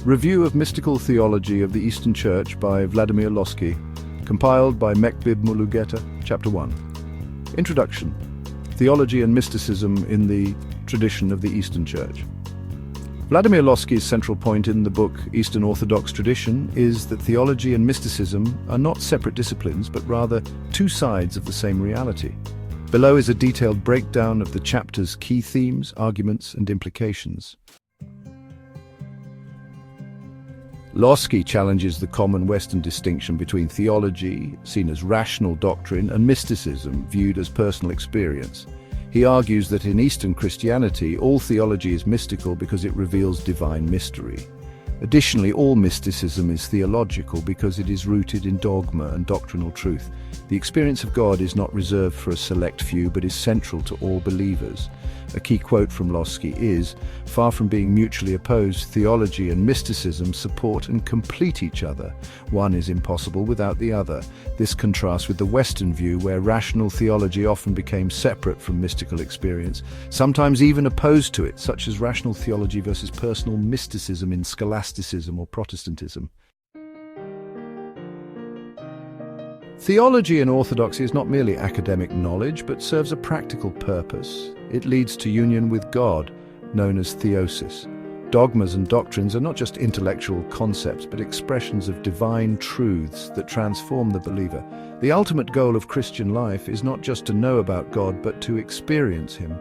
Review of Mystical Theology of the Eastern Church by Vladimir Lossky, compiled by Mekbib Mulugeta, Chapter 1. Introduction. Theology and Mysticism in the Tradition of the Eastern Church. Vladimir Lossky's central point in the book Eastern Orthodox Tradition is that theology and mysticism are not separate disciplines, but rather two sides of the same reality. Below is a detailed breakdown of the chapter's key themes, arguments, and implications. Lossky challenges the common Western distinction between theology, seen as rational doctrine, and mysticism, viewed as personal experience. He argues that in Eastern Christianity, all theology is mystical because it reveals divine mystery. Additionally, all mysticism is theological because it is rooted in dogma and doctrinal truth. The experience of God is not reserved for a select few, but is central to all believers. A key quote from Lossky is, "Far from being mutually opposed, theology and mysticism support and complete each other. One is impossible without the other." This contrasts with the Western view, where rational theology often became separate from mystical experience, sometimes even opposed to it, such as rational theology versus personal mysticism in scholasticism or Protestantism. Theology in Orthodoxy is not merely academic knowledge, but serves a practical purpose. It leads to union with God, known as theosis. Dogmas and doctrines are not just intellectual concepts, but expressions of divine truths that transform the believer. The ultimate goal of Christian life is not just to know about God, but to experience Him.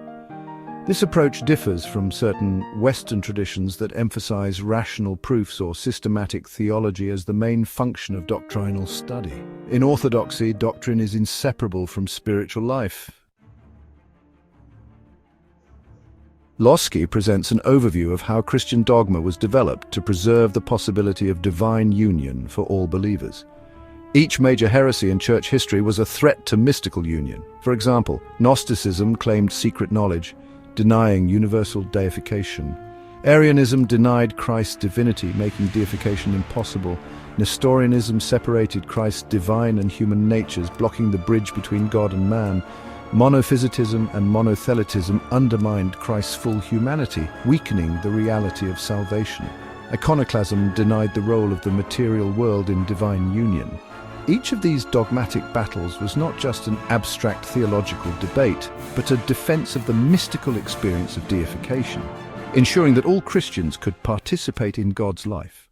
This approach differs from certain Western traditions that emphasize rational proofs or systematic theology as the main function of doctrinal study. In Orthodoxy, doctrine is inseparable from spiritual life. Lossky presents an overview of how Christian dogma was developed to preserve the possibility of divine union for all believers. Each major heresy in church history was a threat to mystical union. For example, Gnosticism claimed secret knowledge, denying universal deification. Arianism denied Christ's divinity, making deification impossible. Nestorianism separated Christ's divine and human natures, blocking the bridge between God and man. Monophysitism and monothelitism undermined Christ's full humanity, weakening the reality of salvation. Iconoclasm denied the role of the material world in divine union. Each of these dogmatic battles was not just an abstract theological debate, but a defense of the mystical experience of deification, ensuring that all Christians could participate in God's life.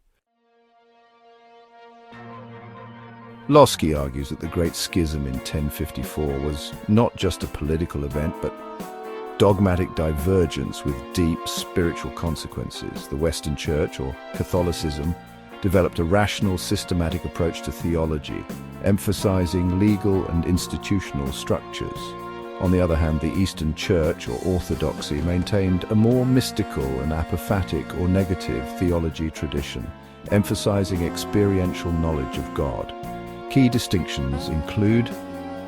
Lossky argues that the Great Schism in 1054 was not just a political event, but dogmatic divergence with deep spiritual consequences. The Western Church, or Catholicism, developed a rational, systematic approach to theology, emphasizing legal and institutional structures. On the other hand, the Eastern Church, or Orthodoxy, maintained a more mystical and apophatic or negative theology tradition, emphasizing experiential knowledge of God. Key distinctions include,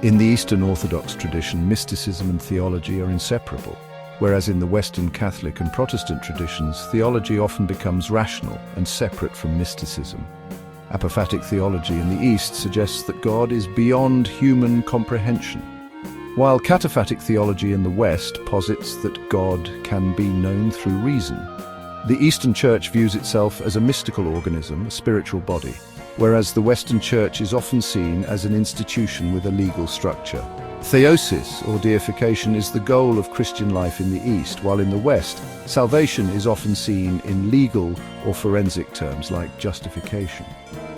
in the Eastern Orthodox tradition, mysticism and theology are inseparable, whereas in the Western Catholic and Protestant traditions, theology often becomes rational and separate from mysticism. Apophatic theology in the East suggests that God is beyond human comprehension, while cataphatic theology in the West posits that God can be known through reason. The Eastern Church views itself as a mystical organism, a spiritual body, whereas the Western Church is often seen as an institution with a legal structure. Theosis, or deification, is the goal of Christian life in the East, while in the West, salvation is often seen in legal or forensic terms like justification.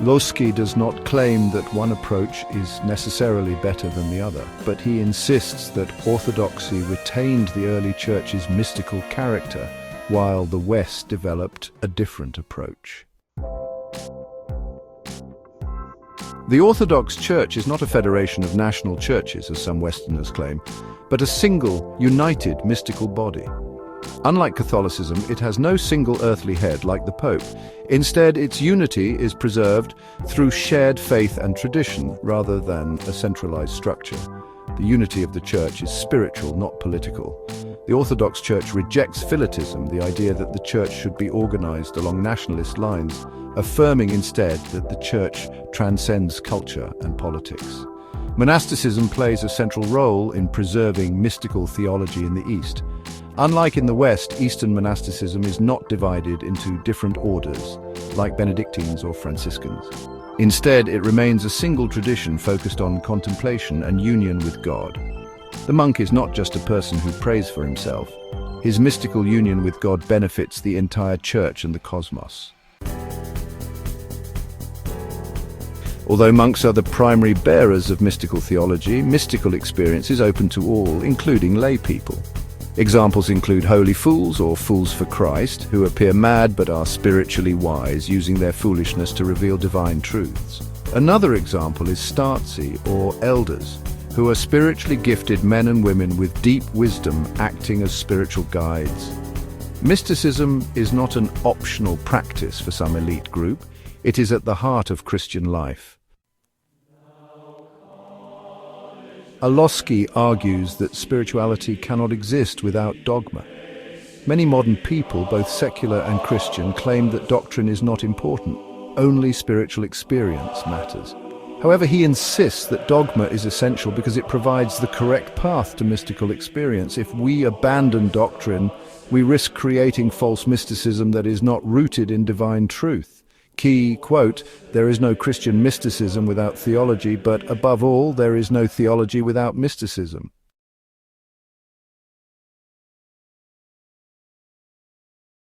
Lossky does not claim that one approach is necessarily better than the other, but he insists that Orthodoxy retained the early Church's mystical character, while the West developed a different approach. The Orthodox Church is not a federation of national churches, as some Westerners claim, but a single, united mystical body. Unlike Catholicism, it has no single earthly head like the Pope. Instead, its unity is preserved through shared faith and tradition, rather than a centralized structure. The unity of the Church is spiritual, not political. The Orthodox Church rejects philitism, the idea that the Church should be organized along nationalist lines, affirming instead that the Church transcends culture and politics. Monasticism plays a central role in preserving mystical theology in the East. Unlike in the West, Eastern monasticism is not divided into different orders, like Benedictines or Franciscans. Instead, it remains a single tradition focused on contemplation and union with God. The monk is not just a person who prays for himself. His mystical union with God benefits the entire church and the cosmos. Although monks are the primary bearers of mystical theology, mystical experience is open to all, including lay people. Examples include holy fools or fools for Christ, who appear mad but are spiritually wise, using their foolishness to reveal divine truths. Another example is startsi, or elders, who are spiritually gifted men and women with deep wisdom acting as spiritual guides. Mysticism is not an optional practice for some elite group. It is at the heart of Christian life. Lossky argues that spirituality cannot exist without dogma. Many modern people, both secular and Christian, claim that doctrine is not important. Only spiritual experience matters. However, he insists that dogma is essential because it provides the correct path to mystical experience. If we abandon doctrine, we risk creating false mysticism that is not rooted in divine truth. Key quote, "There is no Christian mysticism without theology, but above all, there is no theology without mysticism."